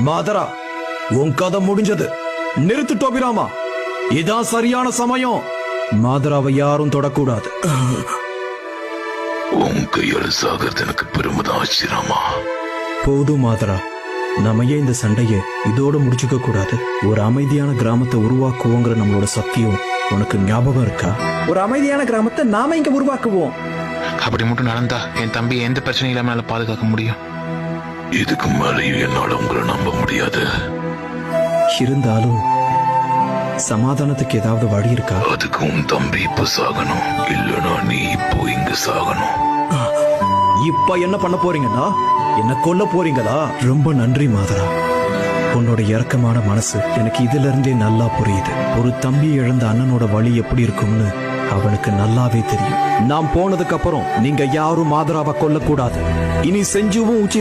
மாதரா, உன் கதை முடிஞ்சது. நிறுத்து டோபிராமா, இதான் சரியான சமயம். மாதராவை யாரும் தொடக்கூடாது. உன் கையால சாகிறது எனக்கு பெருமைதான் ஆச்சிராமா. போதும் மாதரா, நம்ம ஏன் இந்த சண்டையை இதோட முடிச்சுக்க கூடாது? ஒரு அமைதியான கிராமத்தை உருவாக்குவோங்கிற நம்மளோட சத்தியம் உனக்கு ஞாபகம் இருக்கா? ஒரு அமைதியான கிராமத்தை நாம இங்க உருவாக்குவோம். அப்படி மட்டும் நடந்தா என் தம்பி எந்த பிரச்சனையும் இல்லாம பாதுகாக்க முடியும். இதுக்கு மேலேயும் என்னால உங்களை நம்ப முடியாது. இருந்தாலும் சமாதானத்துக்கு ஏதாவது வழி இருக்கா? அதுக்கு உன் தம்பி இப்ப சாகணும், இல்லனா நீ இப்போ இங்க சாகணும். இப்ப என்ன பண்ண போறீங்கன்னா என்ன கொல்ல போறீங்களா? ரொம்ப நன்றி மாதரா, உன்னோட இரக்கமான மனசு எனக்கு இதுல இருந்தே நல்லா புரியுது. ஒரு தம்பி இழந்த அண்ணனோட வழி எப்படி இருக்கும்னு அவனுக்கு நல்லாவே தெரியும். நான் போனதுக்கு அப்புறம் நீங்க யாரும் மாதராவை கொல்லக்கூடாது. இனி செஞ்சுவும்